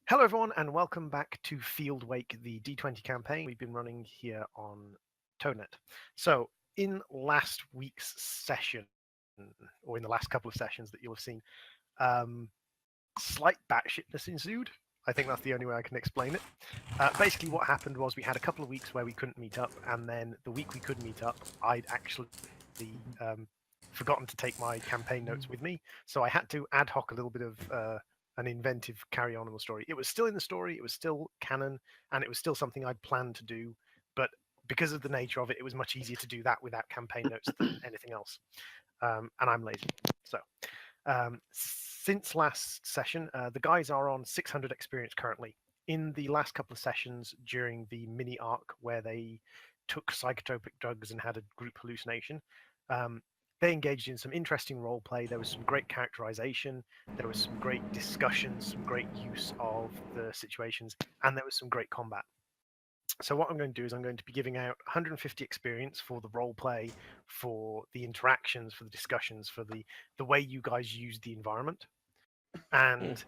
Hello, everyone, and welcome back to Field Wake, the D20 campaign we've been running here on ToadNet. So, in last week's session, or in the last couple of sessions that you'll have seen, um, slight batshitness ensued. I think that's the only way I can explain it. Basically, what happened was we had a couple of weeks where we couldn't meet up, and then the week we could meet up, I'd actually forgotten to take my campaign notes with me, so I had to ad hoc a little bit of an inventive carry on in the story. It was still in the story, it was still canon, and it was still something I'd planned to do, but because of the nature of it, it was much easier to do that without campaign notes than anything else. And I'm lazy. So, since last session, the guys are on 600 experience currently. In the last couple of sessions during the mini arc where they took psychotropic drugs and had a group hallucination, they engaged in some interesting role play. There was some great characterization, there was some great discussions, some great use of the situations, and there was some great combat. So what I'm going to do is I'm going to be giving out 150 experience for the role play, for the interactions, for the discussions, for the way you guys use the environment, and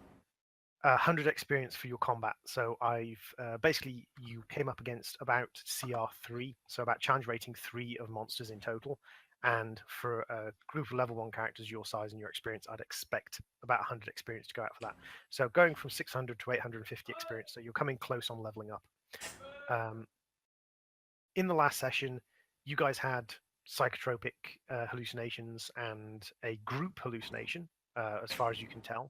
100 experience for your combat. So I've basically, you came up against about CR3, so about challenge rating 3 of monsters in total. And for a group of level 1 characters your size and your experience, I'd expect about 100 experience to go out for that. So going from 600 to 850 experience, so you're coming close on leveling up. In the last session, you guys had psychotropic hallucinations and a group hallucination, as far as you can tell.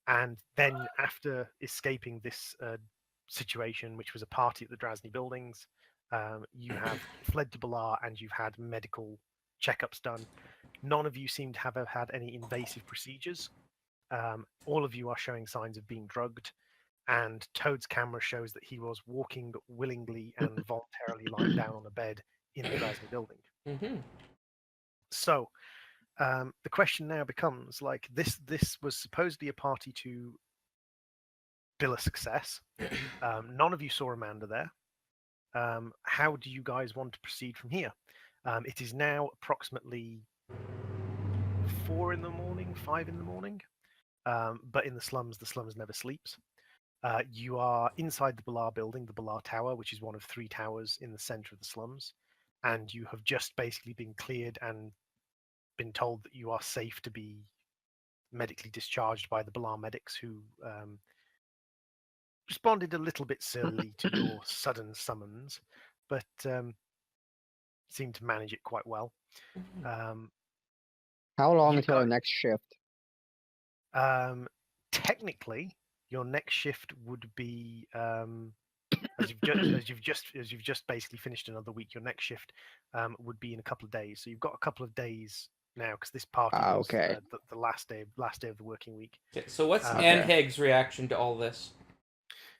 And then, after escaping this situation, which was a party at the Drasny buildings, you have fled to Balar and you've had medical checkups done. None of you seem to have had any invasive procedures. All of you are showing signs of being drugged, and Toad's camera shows that he was walking willingly and voluntarily lying down on a bed in the Drasny building. So the question now becomes, like, this was supposedly a party to bill a success. None of you saw Amanda there. How do you guys want to proceed from here? It is now approximately 4 in the morning, 5 in the morning, but in the slums never sleeps. You are inside the Balar building, the Balar Tower, which is one of 3 towers in the center of the slums, and you have just basically been cleared and been told that you are safe to be medically discharged by the Balar medics, who responded a little bit sillily to your sudden summons, but seemed to manage it quite well. How long until our next shift? Technically, your next shift would be as you've just basically finished another week. Your next shift would be in a couple of days. So you've got a couple of days now, because this party was Okay. the last day of the working week. Okay, so what's Anheg's reaction to all this?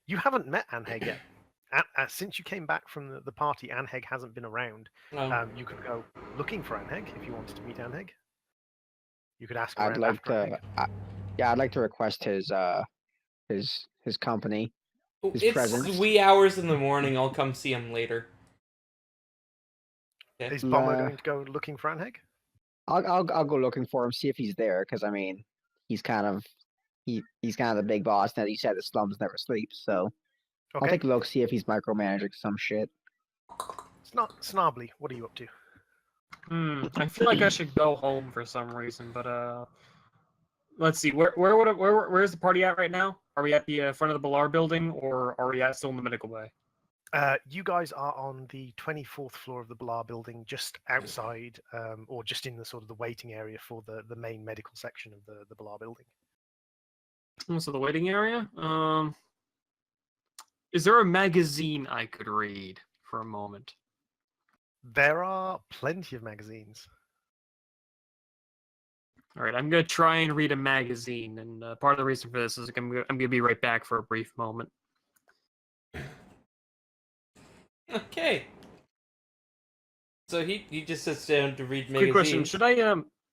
You haven't met Anheg yet. Since you came back from the party, Anheg hasn't been around. You could go looking for Anheg if you wanted to meet Anheg. You could ask around after Anheg. Yeah, I'd like to request his company. His presence. Wee hours in the morning. I'll come see him later. Okay. Is Bomber going to go looking for Anheg? I'll go looking for him, see if he's there, because I mean, he's kind of the big boss. Now, he said the slums never sleep, so okay. I'll take a look, see if he's micromanaging some shit. It's not Snobly. What are you up to? I feel like I should go home for some reason, but let's see. Where's the party at right now? Are we at the front of the Balar building, or are we still in the medical bay? You guys are on the 24th floor of the Balar building, just outside, or just in the sort of the waiting area for the main medical section of the Balar building. So the waiting area. Is there a magazine I could read for a moment? There are plenty of magazines. All right, I'm gonna try and read a magazine, and part of the reason for this is I'm gonna be right back for a brief moment. Okay. So he just sits down to read magazines. Quick question: should I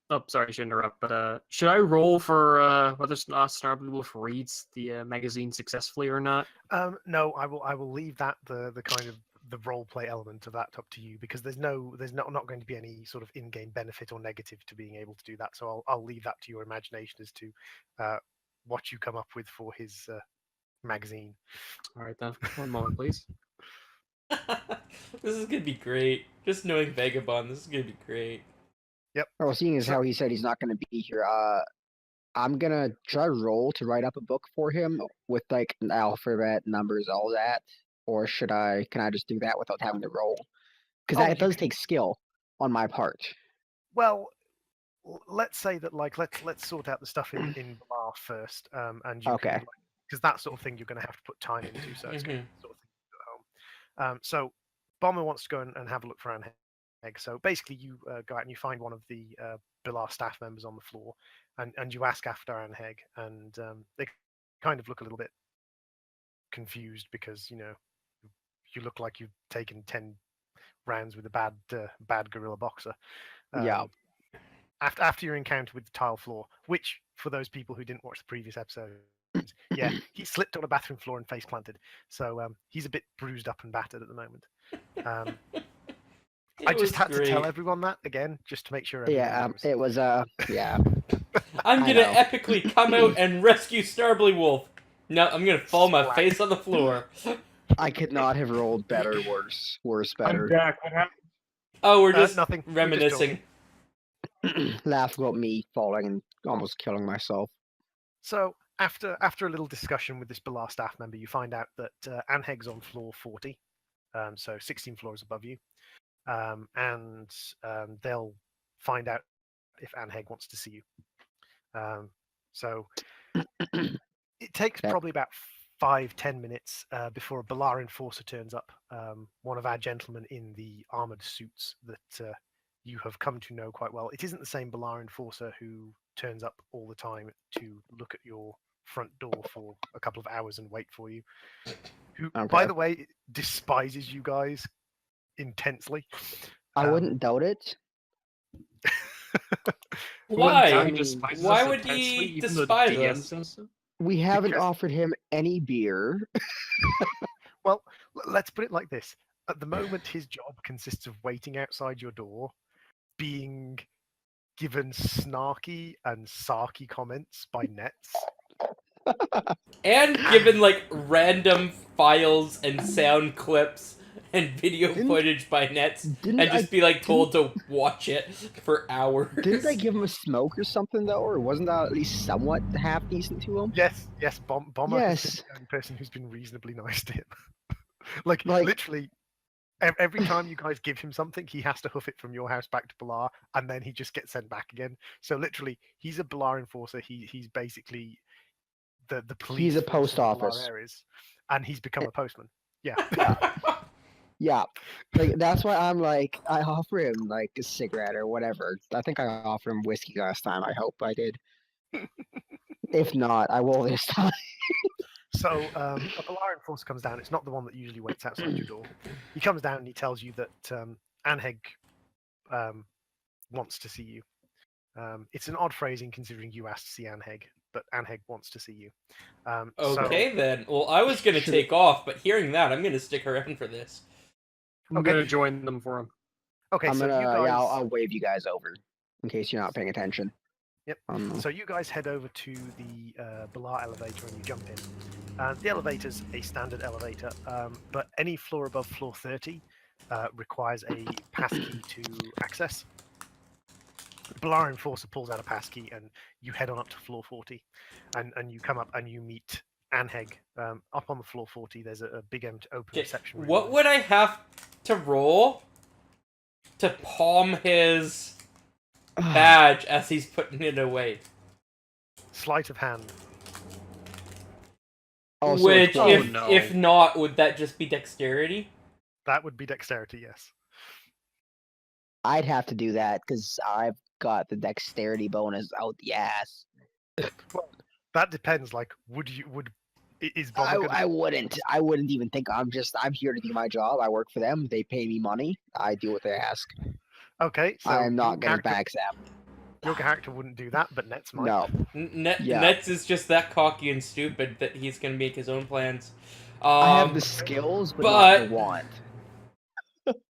Oh, sorry to interrupt, but should I roll for whether Snarby Wolf reads the magazine successfully or not? No, I will leave that the kind of the role play element of that up to you, because there's not going to be any sort of in-game benefit or negative to being able to do that. So I'll leave that to your imagination as to what you come up with for his magazine. All right then. One moment, please. This is gonna be great. Just knowing Vagabond, this is gonna be great. Well, seeing as So- how he said he's not going to be here, I'm gonna try to roll to write up a book for him with like an alphabet, numbers, all that. Or should I? Can I just do that without having to roll? Because Oh, that you does can- take skill on my part. Well, let's say that like let's sort out the stuff in Balar first, and you Okay. can, because that sort of thing you're going to have to put time into, so it's going to sort of thing you do at home. So Bomber wants to go and have a look for Anheg. So basically, you go out and you find one of the Balar staff members on the floor, and you ask after Anheg, and they kind of look a little bit confused because you look like you've taken 10 rounds with a bad gorilla boxer. Yeah. After your encounter with the tile floor, which for those people who didn't watch the previous episode, yeah, he slipped on a bathroom floor and face planted. So he's a bit bruised up and battered at the moment. I just had to tell everyone that again, just to make sure. Yeah. Knows. It was yeah. I'm I gonna know. epically come out and rescue Starbly Wolf. No, I'm gonna fall my Splat. face on the floor. I could not have rolled better, worse, better. I'm back. What happened? Oh, we're just Nothing. We're just reminiscing. Laugh about me falling and almost killing myself. So after a little discussion with this Balar staff member, you find out that Anheg's on floor 40, so 16 floors above you, and they'll find out if Anheg wants to see you. So it takes probably about 5-10 minutes before a Balar enforcer turns up. One of our gentlemen in the armored suits that you have come to know quite well. It isn't the same Balar enforcer who turns up all the time to look at your front door for a couple of hours and wait for you. Who, by the way, despises you guys intensely. I wouldn't doubt it. Why? Despises Why us would intensely, he even though the despise DM us? says so? We haven't Because- offered him any beer. Well, let's put it like this. At the moment, his job consists of waiting outside your door, being given snarky and sarky comments by nets. And given like random files and sound clips and video Didn't- footage by nets, Didn't and just I, be like told to watch it for hours. didn't I give him a smoke or something though, or wasn't that at least somewhat half decent to him? Yes, Bomber has been Yes. the only person who's been reasonably nice to him. like literally, every time you guys give him something, he has to hoof it from your house back to Balar, and then he just gets sent back again. So literally, he's a Balar enforcer. He's basically the police. He's a force post of Balar office. areas, and he's become a postman. Yeah. Yeah, like that's why I'm like, I offer him like a cigarette or whatever. I think I offered him whiskey last time. I hope I did. If not, I will this time. So a Balar enforcer comes down. It's not the one that usually waits outside your door. He comes down and he tells you that Anheg wants to see you. It's an odd phrasing considering you asked to see Anheg, but Anheg wants to see you. Okay then. Well, I was gonna take off, but hearing that, I'm gonna stick around for this. I'm Okay. gonna join them for him. Okay, I'm so gonna, you guys. yeah, I'll wave you guys over in case you're not paying attention. Yep. So you guys head over to the Balar elevator and you jump in. The elevator's a standard elevator, but any floor above floor 30 requires a passkey to access. The Balar enforcer pulls out a passkey and you head on up to floor 40, and you come up and you meet Anheg. Up on the floor 40, there's a big empty open Okay, reception room. what would I have to roll to palm his badge as he's putting it away? Sleight of hand. Also, Which, it's if no. if not, would that just be dexterity? That would be dexterity, yes. I'd have to do that because I've got the dexterity bonus out the ass. That depends. Like, is Bomber gonna I wouldn't even think. I'm here to do my job. I work for them. They pay me money. I do what they ask. Okay, so I am not your getting character- backstabbed. Your character wouldn't do that, but Nets might. No. Yeah. Nets is just that cocky and stupid that he's gonna make his own plans. I have the skills, but not the want.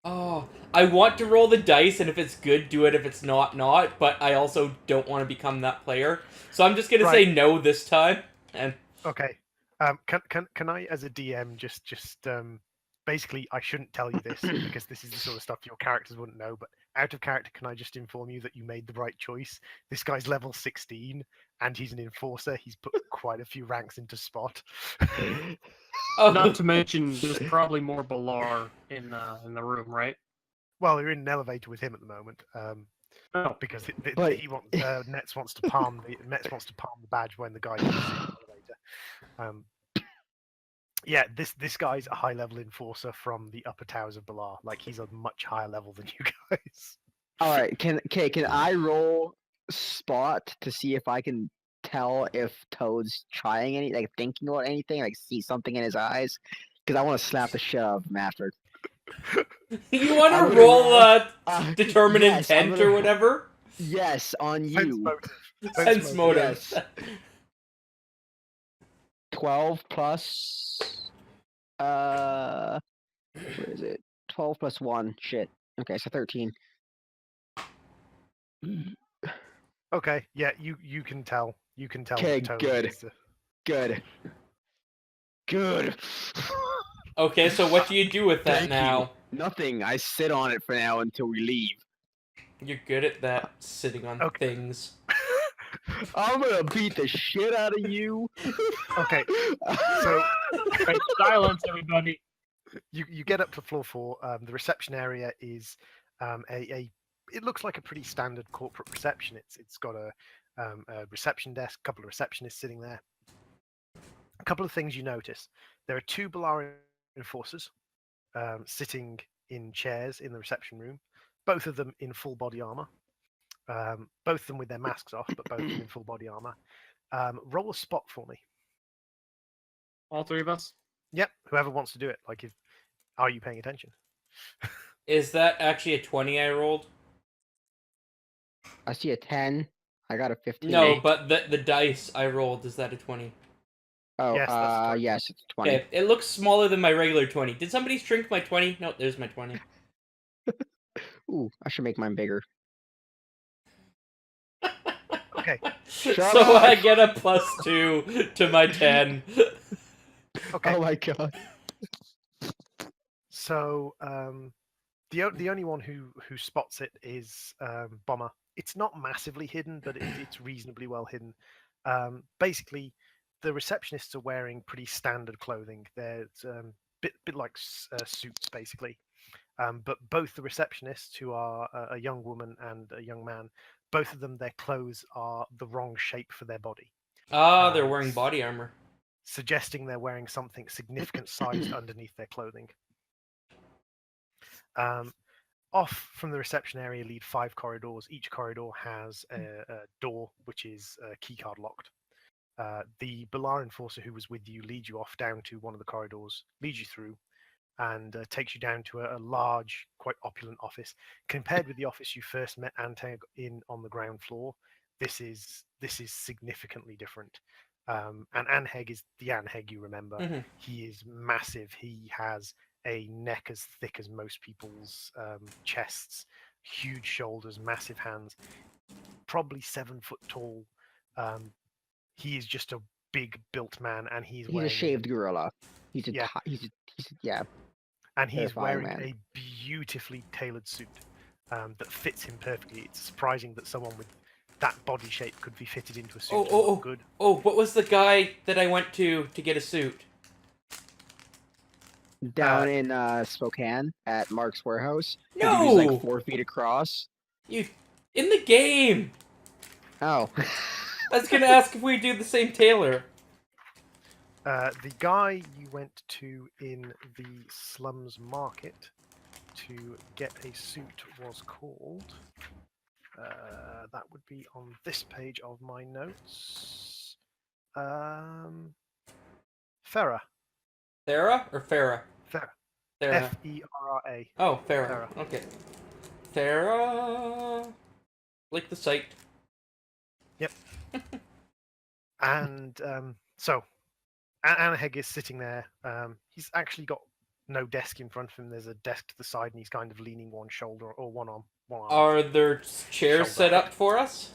Oh, I want to roll the dice, and if it's good, do it. If it's not, not. But I also don't want to become that player, so I'm just gonna say Right. no this time. And Okay. Can I, as a DM, just basically, I shouldn't tell you this because this is the sort of stuff your characters wouldn't know. But out of character, can I just inform you that you made the right choice? This guy's level 16, and he's an enforcer. He's put quite a few ranks into spot. Oh, Not to mention, there's probably more Balar in the room, right? Well, you're in an elevator with him at the moment. Oh, Because But- he wants Nets wants to palm the badge when the guy gets in the elevator. Yeah, this guy's a high level enforcer from the upper towers of Balar. Like he's a much higher level than you guys. All right, can I roll spot to see if I can tell if Toad's trying any, like thinking about anything, like see something in his eyes? Because I want to slap the shit out of him after. you want I'm to gonna roll roll- determine yes, I'm intent gonna- or whatever? Yes, on Sense you. motive. Sense motive. Yes. 12 plus. What is it? 12 plus 1. Shit. Okay, so 13. Okay, yeah, you can tell. You can tell. Okay, that Toad good. is, Good. Good. Okay, so what do you do with that Thank now? you. Nothing. I sit on it for now until we leave. You're good at that, sitting on Okay. things. I'm gonna beat the shit out of you. Okay, so right, silence, everybody. you get up to floor 4. The reception area is a it looks like a pretty standard corporate reception. It's got a reception desk, a couple of receptionists sitting there. A couple of things you notice: there are 2 Balari enforcers sitting in chairs in the reception room, both of them in full body armor. Both of them with their masks off, but both of them in full body armor. Roll a spot for me. All three of us. Yep, whoever wants to do it. Like, are you paying attention? Is that actually a 20 I rolled? I see a 10. I got a 15. No, but the dice I rolled, is that a 20? Oh, Yes, that's a 20. yes, it's 20. Okay, it looks smaller than my regular 20. Did somebody shrink my 20? No, there's my 20. Ooh, I should make mine bigger. Okay, Shut so up! I get a +2 to my 10. okay. Oh my god. So the only one who spots it is Bomber. It's not massively hidden, but it's reasonably well hidden. Basically, the receptionists are wearing pretty standard clothing. They're bit like suits, basically. But both the receptionists, who are a young woman and a young man, both of them, their clothes are the wrong shape for their body, Ah, they're wearing body armor. suggesting they're wearing something significant sized underneath their clothing. Off from the reception area lead 5 corridors. Each corridor has a door which is keycard locked. The Balar enforcer who was with you leads you off down to one of the corridors, leads you through, and takes you down to a large, quite opulent office. Compared with the office you first met Anteg in on the ground floor, this is significantly different. And Anheg is the Anheg you remember. Mhm. He is massive. He has a neck as thick as most people's chests, huge shoulders, massive hands, probably 7 foot tall. He is just a big built man, and he's He's wearing a shaved gorilla. He's a Yeah. yeah. and he's terrifying wearing man. a beautifully tailored suit that fits him perfectly. It's surprising that someone with that body shape could be fitted into a suit and look good. Oh, what was the guy that I went to get a suit? Down in Spokane at Mark's warehouse. The No! dude's like 4 feet across. You in the game. Oh. I was gonna ask if we do the same tailor. The guy you went to in the slums market to get a suit was called. That would be on this page of my notes. Farah. Farah or Farah? Farah. Farah. F-E-R-R-A. Oh, Farah. Farah. Okay. Farah. Like the site. Yep. And so, Anaheg is sitting there. He's actually got no desk in front of him. There's a desk to the side, and he's kind of leaning one shoulder or one arm. Are there chairs Shoulder set height. up for us?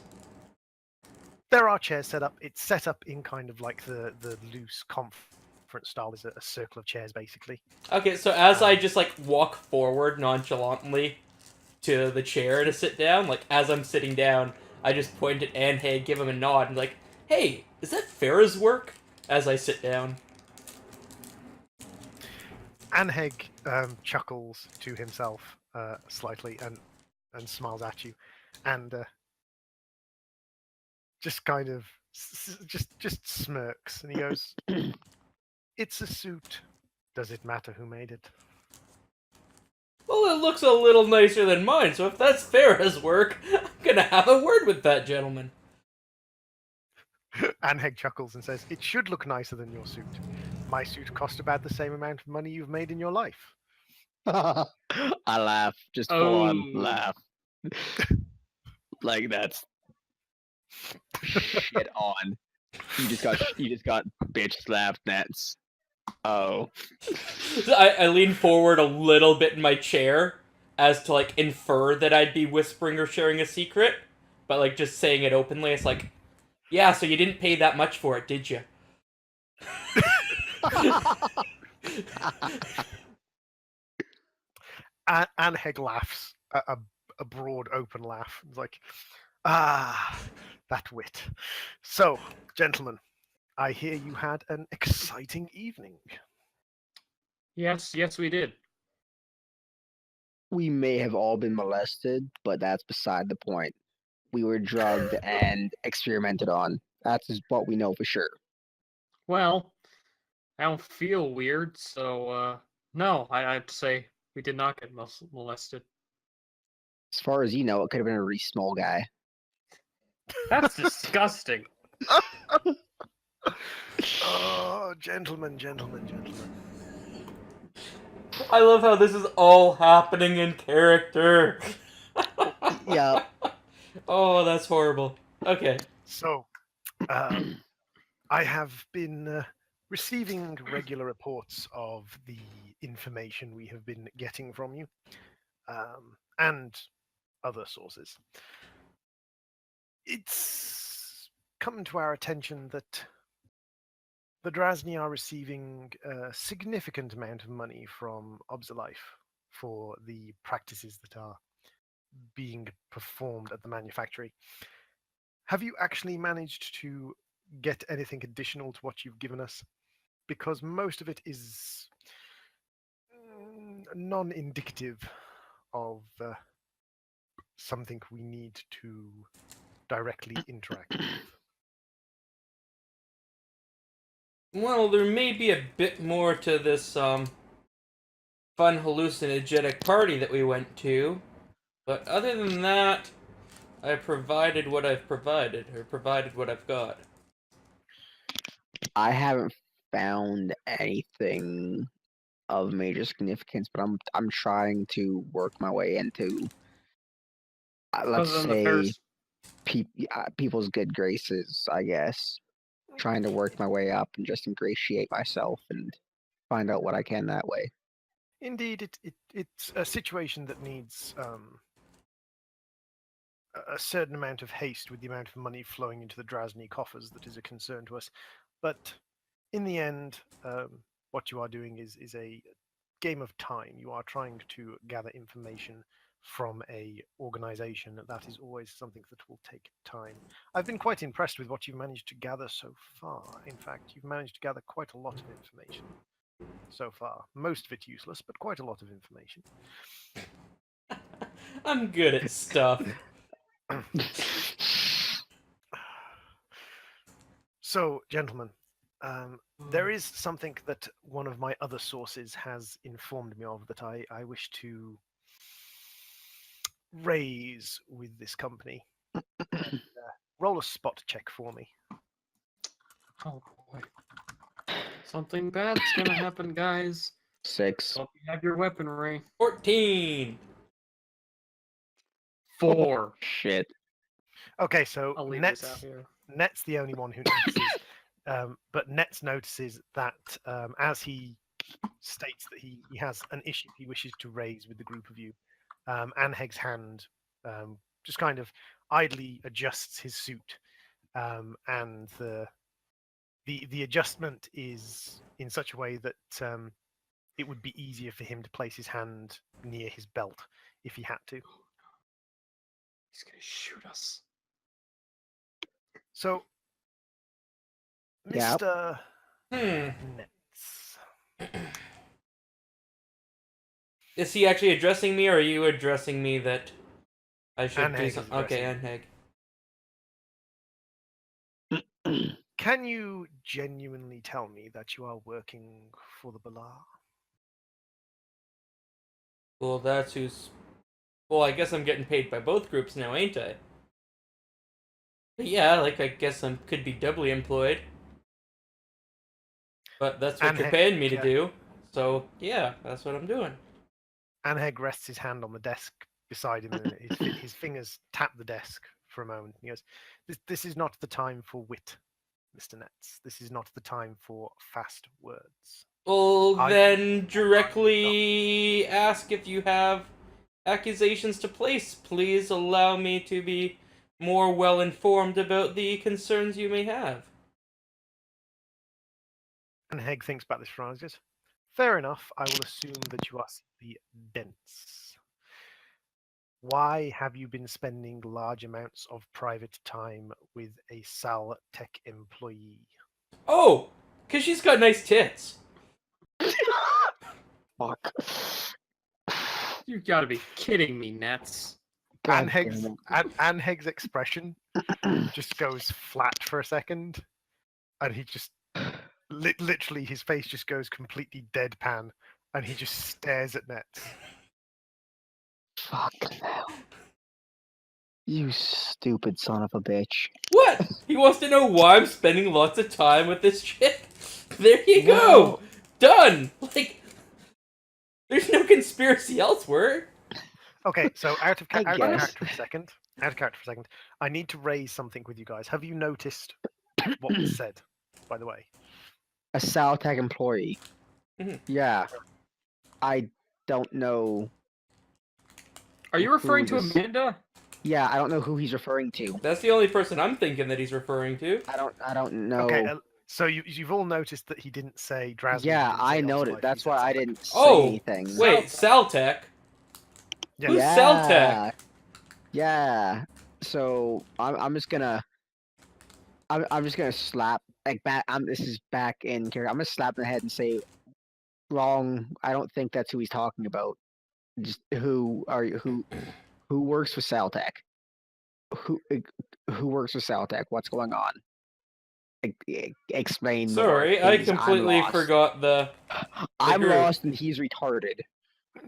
There are chairs set up. It's set up in kind of like the loose conf conference style is a circle of chairs, basically. Okay, so as I just like walk forward nonchalantly to the chair to sit down, like as I'm sitting down, I just point at Anheg, give him a nod, and like, hey, is that Farah's work? As I sit down. Anheg chuckles to himself slightly and smiles at you, and just kind of just smirks, and he goes, "It's a suit. Does it matter who made it?" Well, it looks a little nicer than mine, so if that's Farah's work, I'm gonna have a word with that gentleman. Anheg chuckles and says, "It should look nicer than your suit. My suit cost about the same amount of money you've made in your life." I laugh, just full on laugh. Like that's shit on. You just got bitch slapped. That's oh. So I lean forward a little bit in my chair as to like infer that I'd be whispering or sharing a secret, but like just saying it openly. It's like, yeah, so you didn't pay that much for it, did you? Anheg laughs, a broad, open laugh. It's like, ah, that wit. So, gentlemen, I hear you had an exciting evening. Yes, we did. We may have all been molested, but that's beside the point. We were drugged and experimented on. That's just what we know for sure. Well, I don't feel weird, so no, I have to say we did not get molested. As far as you know, it could have been a really small guy. That's disgusting. Oh, gentlemen. I love how this is all happening in character. Yeah. Oh, that's horrible. Okay. So, I have been receiving regular reports of the information we have been getting from you, and other sources. It's come to our attention that the Drazni are receiving a significant amount of money from Obsalife for the practices that are being performed at the manufactory. Have you actually managed to get anything additional to what you've given us? Because most of it is non-indicative of something we need to directly interact with. Well, there may be a bit more to this fun hallucinogenic party that we went to, but other than that, I provided what I've provided, or provided what I've got. I haven't found anything of major significance, but I'm trying to work my way into let's Other than the say Ferris, people's good graces, I guess. Trying to work my way up and just ingratiate myself and find out what I can that way. Indeed, it's a situation that needs a certain amount of haste with the amount of money flowing into the Drazni coffers that is a concern to us. But in the end, what you are doing is a game of time. You are trying to gather information from a organization. That is always something that will take time. I've been quite impressed with what you've managed to gather so far. In fact, you've managed to gather quite a lot of information so far. Most of it useless, but quite a lot of information. I'm good at stuff. So, gentlemen, there is something that one of my other sources has informed me of that I wish to raise with this company. And, roll a spot check for me. oh boy, something bad's gonna happen, guys. 6. Hope you have your weaponry. 14! 4. Shit. Okay, so I'll leave this out here. Net's the only one who notices, but Net's notices that as he states that he has an issue he wishes to raise with the group of you, Anheg's hand just kind of idly adjusts his suit, and the the adjustment is in such a way that it would be easier for him to place his hand near his belt if he had to. He's gonna shoot us. So, Yep. Mr. Hmm. Nets. Is he actually addressing me, or are you addressing me that I should do Anheg is something? Okay, addressing Anheg. Can you genuinely tell me that you are working for the Balar? Well, that's who's. Well, I guess I'm getting paid by both groups now, ain't I? But yeah, like, I guess I could be doubly employed. But that's what you're Anheg, paying me to do. So, yeah, that's what I'm doing. Anheg rests his hand on the desk beside him, and his fingers tap the desk for a moment. He goes, "This is not the time for wit, Mr. Nets. This is not the time for fast words." Well, I- then directly ask if you have accusations to place. Please allow me to be more well informed about the concerns you may have. Anheg thinks about this for a while. He goes, "Fair enough. I will assume that you are simply dense. Why have you been spending large amounts of private time with a Sal Tech employee?" Oh, because she's got nice tits. Fuck. You gotta be kidding me, Nets. God Anheg's, damn Anheg's expression it. just goes flat for a second, and he just literally his face just goes completely deadpan, and he just stares at Nets. Fuck hell. You stupid son of a bitch. What? He wants to know why I'm spending lots of time with this chick? There you go! Done! Like, there's no conspiracy elsewhere. Okay, so out of I guess. character for a second. Out of character for a second. I need to raise something with you guys. Have you noticed what was said, by the way? A Saltech employee. Mhm. Yeah. I don't know. Are you referring to this- Amanda? Yeah, I don't know who he's referring to. That's the only person I'm thinking that he's referring to. I don't know. Okay, so you've all noticed that he didn't say Drasman. Yeah, I noted. That's why I didn't say Oh, anything. wait, Saltech? Yeah. Who's Saltech? Yeah. So I'm just gonna I'm just gonna slap like back. This is back in character. I'm gonna slap in the head and say, wrong. I don't think that's who he's talking about. Just who are you? Who works for Saltech? Who works for Saltech? What's going on? Explain more. Sorry, I please. I'm completely lost. forgot the... I'm group. lost and he's retarded.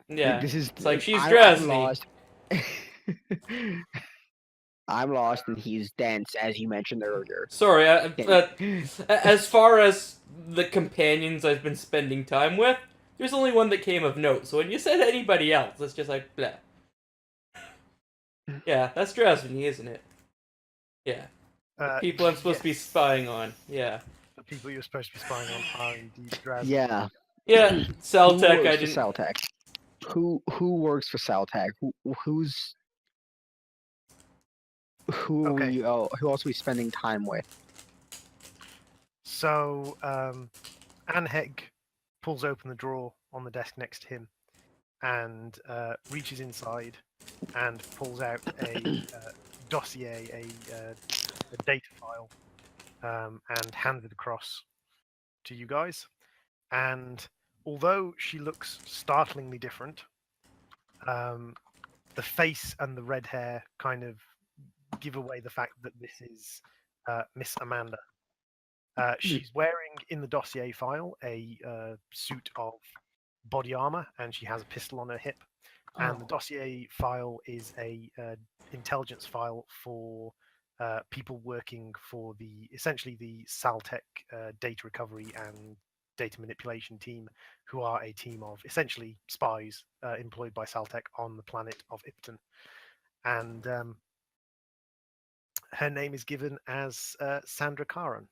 Yeah, This is it's like she's I'm Dresny. lost. I'm lost and he's dense, as you mentioned earlier. Sorry, as far as the companions I've been spending time with, there's only one that came of note, so when you said anybody else, it's just like, bleh. Yeah, that's Dresny, isn't it? Yeah. People I'm supposed to be yes. spying on. Yeah. The people you're supposed to be spying on are indeed Drasman. Yeah. Yeah, Who Saltech, works I for didn't... Saltech? Who works for Saltech? Who's who? Okay. Who else are we spending time with? So Anheg pulls open the drawer on the desk next to him and reaches inside and pulls out a dossier, a data file, and hands it across to you guys. And although she looks startlingly different, the face and the red hair kind of give away the fact that this is Miss Amanda. She's wearing in the dossier file a suit of body armor, and she has a pistol on her hip. And the dossier file is a intelligence file for people working for essentially the Saltech data recovery and data manipulation team, who are a team of essentially spies employed by Saltech on the planet of Ipton. And her name is given as Sandra Karan.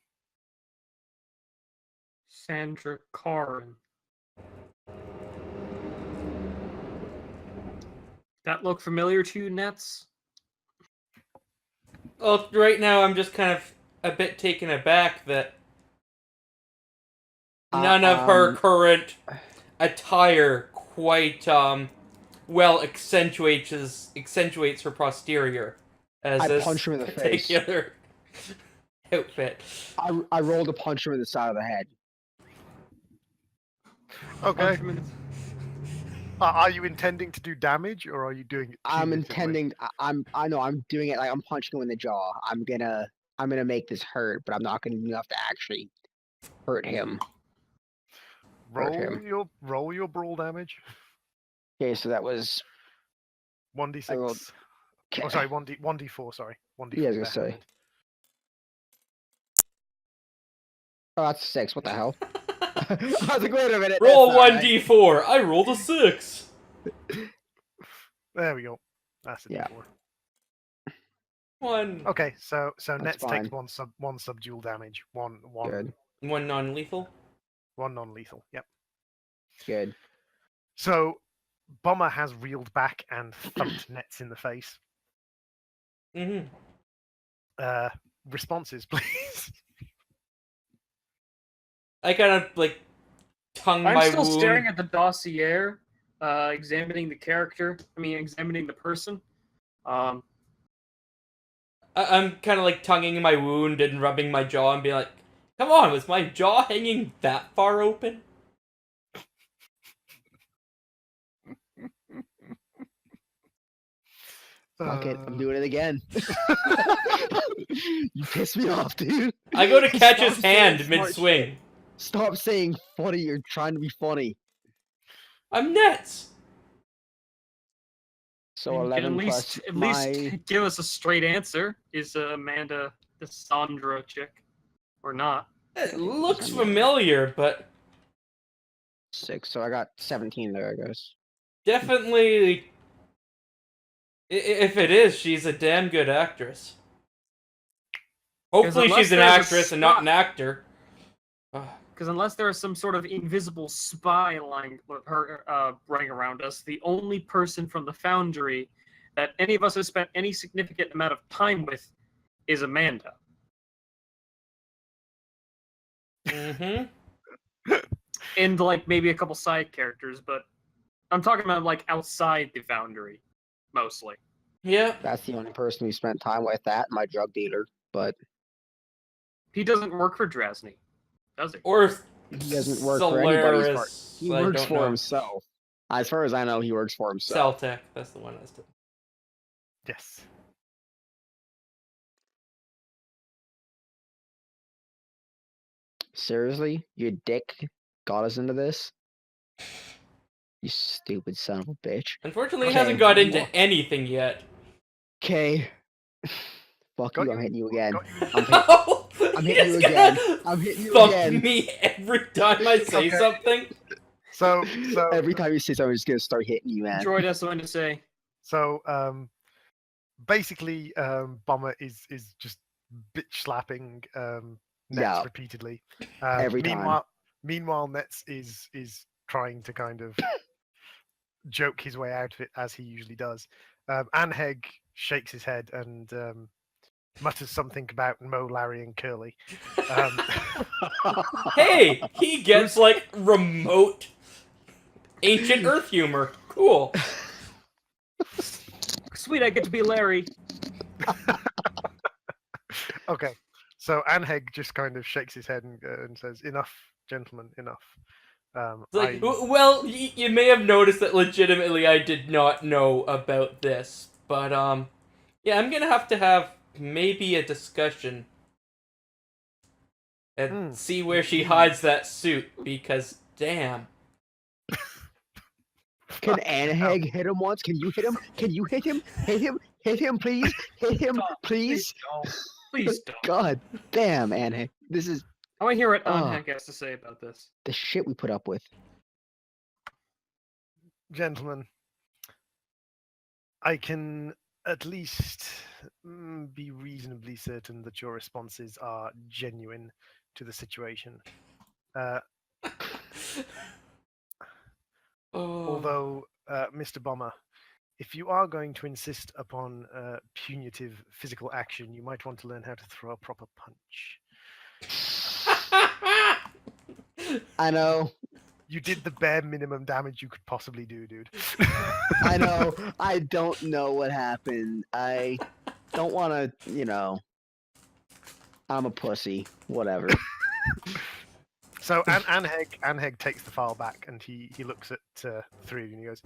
Sandra Karan. That look familiar to you, Nets? Well, right now I'm just kind of a bit taken aback that none of her current attire quite well accentuates her posterior as I this punch him in the face. particular outfit. I rolled a punch him in the side of the head. Okay. Are you intending to do damage, or are you doing it? I'm punitively? intending. I know. I'm doing it like I'm punching him in the jaw. I'm gonna make this hurt, but I'm not gonna do enough to actually hurt him. Roll your brawl damage. Okay, so that was 1d6. rolled- Oh, sorry, 1d4. Sorry, 1d4. Yeah, I was gonna say. Oh, that's 6. What the hell? I was like, wait a minute. Roll that's not right. 1d4. I rolled a 6. There we go. That's a Yeah. d4. 1. Okay, so Nets fine. takes one subdual damage. One Good. 1 non-lethal. one non-lethal. Yep. Good. So Bomber has reeled back and thumped Nets in the face. Mm-hmm. Responses, please. I kind of like tongue I'm my still wound. staring at the dossier, examining the character. Examining the person. I'm kind of like tonguing my wound and rubbing my jaw and being like, "Come on, was my jaw hanging that far open?" Fuck it. I'm doing it again. You piss me off, dude. I go to catch Stop his saying hand smart mid-swing. shit. Stop saying funny. You're trying to be funny. I'm Nets. So You can 11 at plus least my. give us a straight answer. Is Amanda the Sandra chick or not? It looks I'm not- familiar, but 6. So I got 17 there, I guess. definitely, if it is, she's a damn good actress. Hopefully, unless she's an there's a actress and not an spot- actor. Because unless there is some sort of invisible spy lying running around us, the only person from the Foundry that any of us has spent any significant amount of time with is Amanda. Mm-hmm. And like maybe a couple side characters, but I'm talking about like outside the Foundry, mostly. Yeah. That's the only person we spent time with. That my drug dealer, but He doesn't work for Drasny, does he? Or he doesn't work for anybody's part. Solaris. He I works don't for know. himself. As far as I know, he works for himself. Celtech. That's the one I was doing. Yes. Seriously, your dick got us into this. You stupid son of a bitch. Unfortunately, it Okay. hasn't got into anything yet. Okay. Fuck Got you, I'm you. hitting you again. Got you. I'm hitting you He's again. gonna I'm hitting you thump again. me every time I say Okay. something. So Every time you say something, I'm just gonna start hitting you, man. Droid has something to say. Basically, Bomber is just bitch slapping Nets Yeah. repeatedly. Every time. Meanwhile, Nets is trying to kind of joke his way out of it, as he usually does. Anheg shakes his head and mutters something about Mo, Larry, and Curly. Hey, he gets like remote ancient Earth humor. Cool. Sweet, I get to be Larry. Okay, so Anheg just kind of shakes his head and says, "Enough, gentlemen, enough." It's like, well, you may have noticed that legitimately I did not know about this, but yeah, I'm gonna have to have maybe a discussion and see where she hides that suit, because damn. Can Anheg hit him once? Can you hit him? Can you hit him? Hit him? Hit him, please? Hit him, please? Please don't. God damn, Anheg. This is I want to hear what Oh. Anheg has to say about this. the shit we put up with. Gentlemen, I can at least be reasonably certain that your responses are genuine to the situation. Although, Mr. Bomber, if you are going to insist upon punitive physical action, you might want to learn how to throw a proper punch. I know. You did the bare minimum damage you could possibly do, dude. I know. I don't know what happened. I don't want to, I'm a pussy. Whatever. So Anheg takes the file back and he looks at three of you and he goes,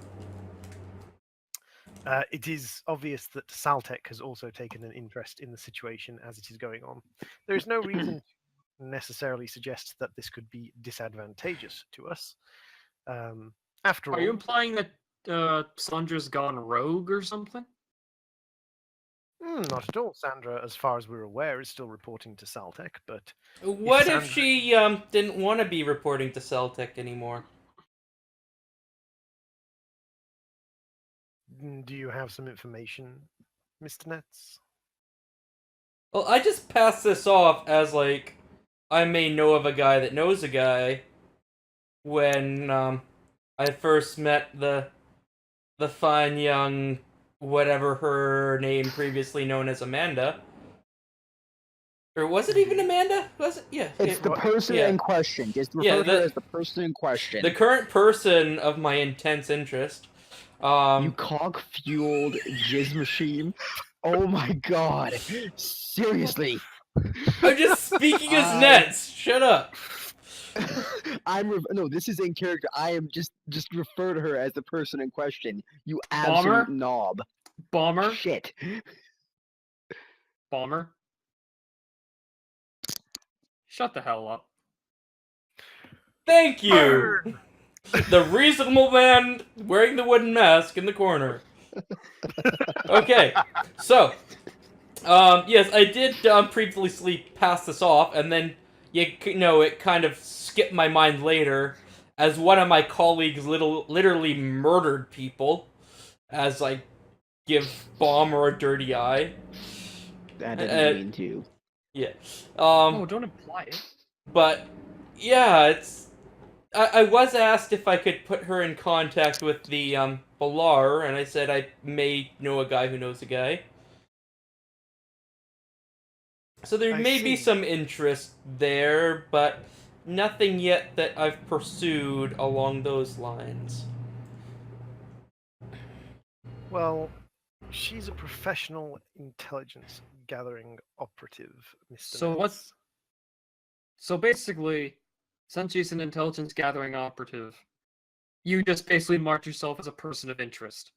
it is obvious that Saltec has also taken an interest in the situation as it is going on. There is no reason to necessarily suggest that this could be disadvantageous to us. After Are all, you implying that Sandra's gone rogue or something? not at all. Sandra, as far as we're aware, is still reporting to Saltec, but What if Sandra- she didn't want to be reporting to Celtic anymore? do you have some information, Mr. Nets? Well, I just pass this off as like I may know of a guy that knows a guy. When I first met the fine young whatever her name previously known as Amanda. Or was it even Amanda? Was it? Yeah. It's the person yeah. in question. Just refer to her as the person in question. The current person of my intense interest. You cog-fueled jizz machine. Oh my god. Seriously. I'm just speaking as Nets. Shut up. No, this is in character. I am just refer to her as the person in question. You Bomber? absolute knob. Bomber? Shit. Bomber? Shut the hell up. Thank you. Burn! The reasonable man wearing the wooden mask in the corner. Okay, so yes, I did previously pass this off, and then it kind of skipped my mind later, as one of my colleagues literally murdered people, as I give Bomber a dirty eye. I didn't mean to. Yeah. Oh, don't imply it. But yeah, I was asked if I could put her in contact with the Balar, and I said I may know a guy who knows a guy. So there may be some interest there, but nothing yet that I've pursued along those lines. Well, she's a professional intelligence gathering operative, Mr. So Nets. what's... So basically, since she's an intelligence gathering operative, you just basically mark yourself as a person of interest.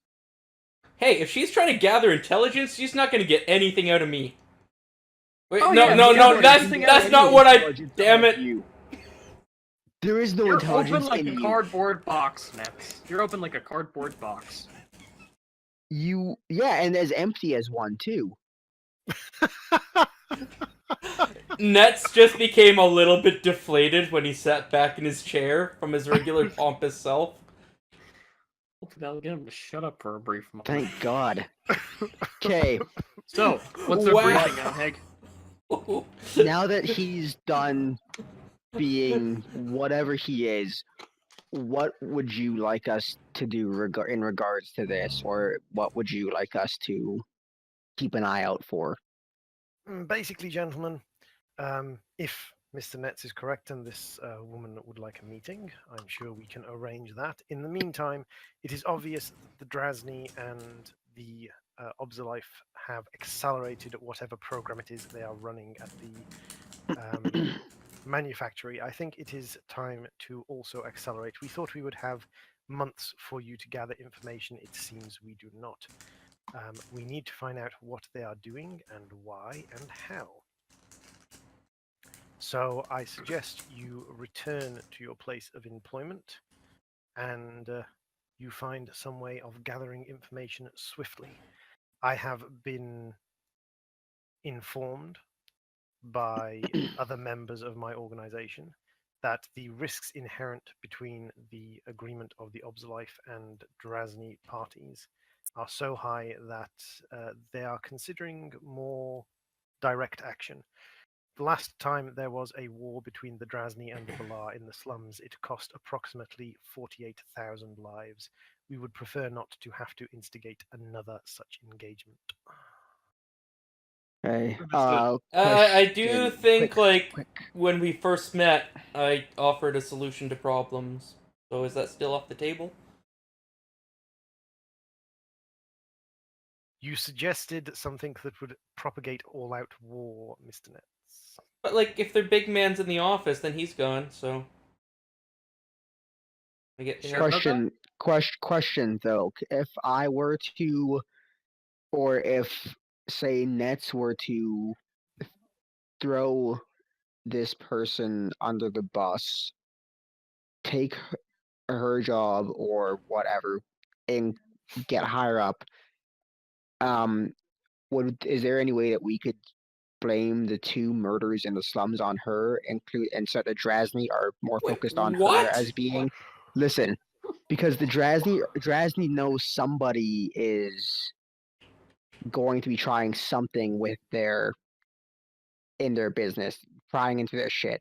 Hey, if she's trying to gather intelligence, she's not going to get anything out of me. Wait, Oh, no, yeah, no, but no, everything that's else not is what I... Intelligence Damn of it. you. There is no You're intelligence open like in a you. cardboard box, Nets. You're open like a cardboard box. Yeah, and as empty as one too. Nets just became a little bit deflated when he sat back in his chair from his regular pompous self. Hopefully that'll get him to shut up for a brief moment. Thank God. Okay, So, what's the Wow. briefing, Heg? now that he's done being whatever he is, what would you like us to do in regards to this, or what would you like us to keep an eye out for? Basically, gentlemen, if Mr. Nets is correct and this woman would like a meeting, I'm sure we can arrange that. In the meantime, it is obvious that the Drazni and the Obzalife have accelerated whatever program it is they are running at the manufactory. I think it is time to also accelerate. We thought we would have months for you to gather information. It seems we do not. We need to find out what they are doing and why and how. So I suggest you return to your place of employment and you find some way of gathering information swiftly. I have been informed by other members of my organization that the risks inherent between the agreement of the Obzalife and Drazni parties are so high that they are considering more direct action. The last time there was a war between the Drazni and the Balar in the slums, it cost approximately 48,000 lives. We would prefer not to have to instigate another such engagement. Okay. I do Question. think, like, quick. when we first met, I offered a solution to problems. So is that still off the table? You suggested something that would propagate all-out war, Mr. Nets. But, like, if their big man's in the office, then he's gone, so... I get Sure. Question. Question though. If I were to, or if say Nets were to throw this person under the bus, take her job or whatever, and get higher up, is there any way that we could blame the 2 murders in the slums on her, and so the Drazni are more Wait, focused on her what? as being? Listen, because the Drazni knows somebody is going to be trying something in their business, prying into their shit.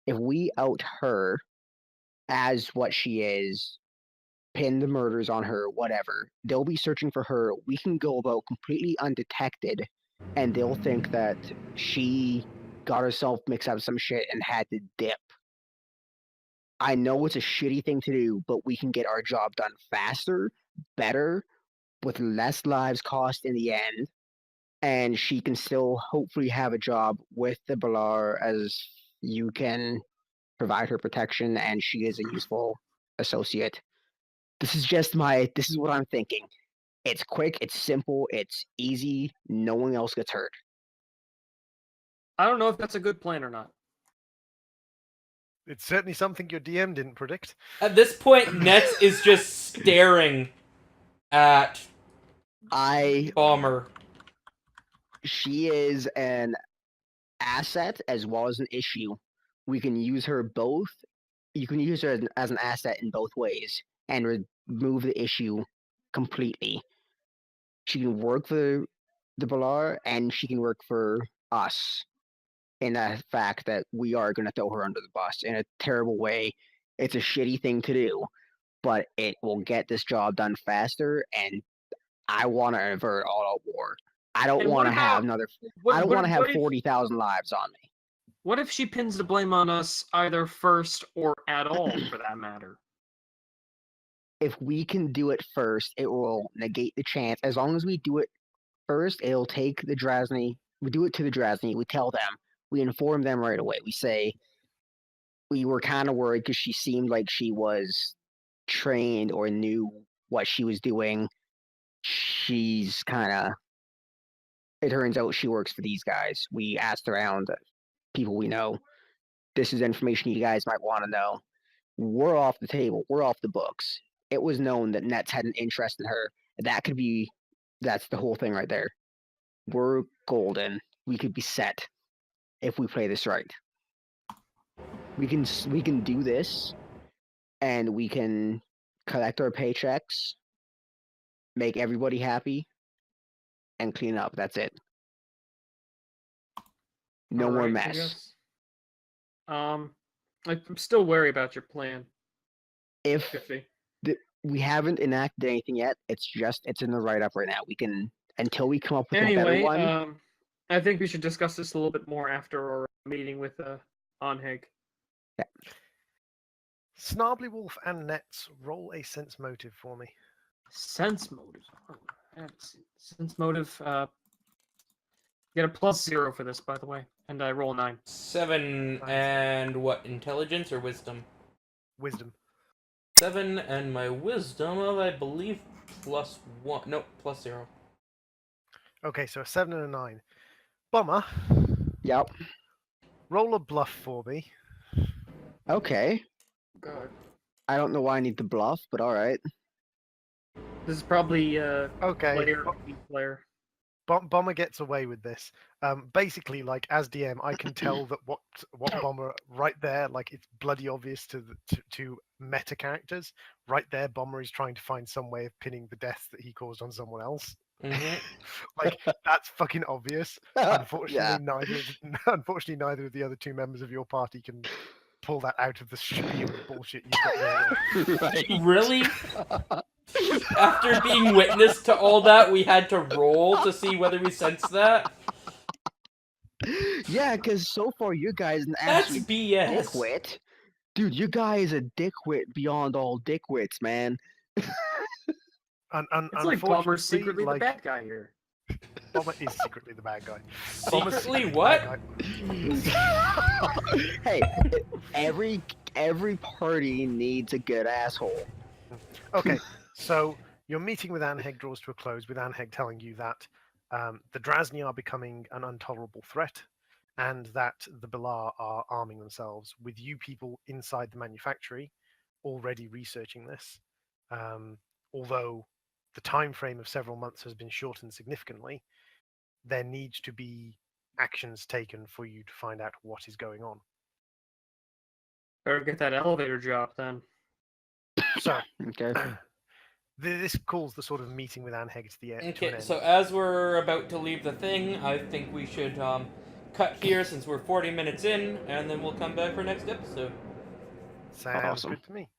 If we out her as what she is, pin the murders on her, whatever, they'll be searching for her. We can go about completely undetected, and they'll think that she got herself mixed up with some shit and had to dip. I know it's a shitty thing to do, but we can get our job done faster, better, with less lives cost in the end, and she can still hopefully have a job with the Balar, as you can provide her protection and she is a useful associate. This is what I'm thinking. It's quick, it's simple, it's easy, no one else gets hurt. I don't know if that's a good plan or not. It's certainly something your DM didn't predict. At this point, Nets is just staring at Bomber. She is an asset as well as an issue. We can use her both. You can use her as an asset in both ways and remove the issue completely. She can work for the Balar and she can work for us, in the fact that we are going to throw her under the bus in a terrible way. It's a shitty thing to do, but it will get this job done faster, and I want to avert all-out war. I don't want to have another. I don't want to have 40,000 lives on me. What if she pins the blame on us either first or at all, for that matter? If we can do it first, it will negate the chance. As long as we do it first, it'll take the Drazni. We do it to the Drazni. We tell them. We inform them right away. We say we were kind of worried because she seemed like she was trained or knew what she was doing. She's kind of. It turns out she works for these guys. We asked around people we know. This is information you guys might want to know. We're off the table. We're off the books. It was known that Nets had an interest in her. That's the whole thing right there. We're golden. We could be set if we play this right. We can do this, and we can collect our paychecks, make everybody happy, and clean up. That's it. No more mess. I'm still wary about your plan. If Iffy. we haven't enacted anything yet, it's in the write-up right now. We can, until we come up with a better one. I think we should discuss this a little bit more after our meeting with Onheg. Yeah. Snarbly Wolf and Nets, roll a sense motive for me. Sense motive. Sense motive. Get a +0 for this, by the way, and I roll 9. 7 and what? Intelligence or wisdom? Wisdom. 7 and my wisdom of, I believe, +1. No, +0. Okay, so a 7 and a 9. Bomber. Yep. Roll a bluff for me. Okay. God. I don't know why I need the bluff, but all right. This is probably okay. player. Bomber gets away with this. Basically, like as DM, I can tell that what Bomber right there, like it's bloody obvious to meta characters. Right there, Bomber is trying to find some way of pinning the death that he caused on someone else. Mm-hmm. Like that's fucking obvious. Unfortunately, Yeah. Unfortunately, neither of the other 2 members of your party can pull that out of the spiel of bullshit you've got going on. Right. Really? After being witness to all that, we had to roll to see whether we sensed that? Yeah, because so far you guys an That's absolute BS. dickwit. Dude, you guys a dickwit beyond all dickwits, man. It's like Unfortunately, Bomber's secretly the bad guy here. Bomber is secretly the bad guy. Secretly the what? bad Hey, every party needs a good asshole. guy. Okay, so your meeting with Anheg draws to a close, with Anheg telling you that the Drazni are becoming an intolerable threat, and that the Bilar are arming themselves, with you people inside the manufactory already researching this. Although the time frame of several months has been shortened significantly, there needs to be actions taken for you to find out what is going on. Better get that elevator job then. So, Okay. this calls the sort of meeting with Anheg to the end. Okay, so as we're about to leave the thing, I think we should cut here since we're 40 minutes in, and then we'll come back for next episode. Sounds Awesome. good to me.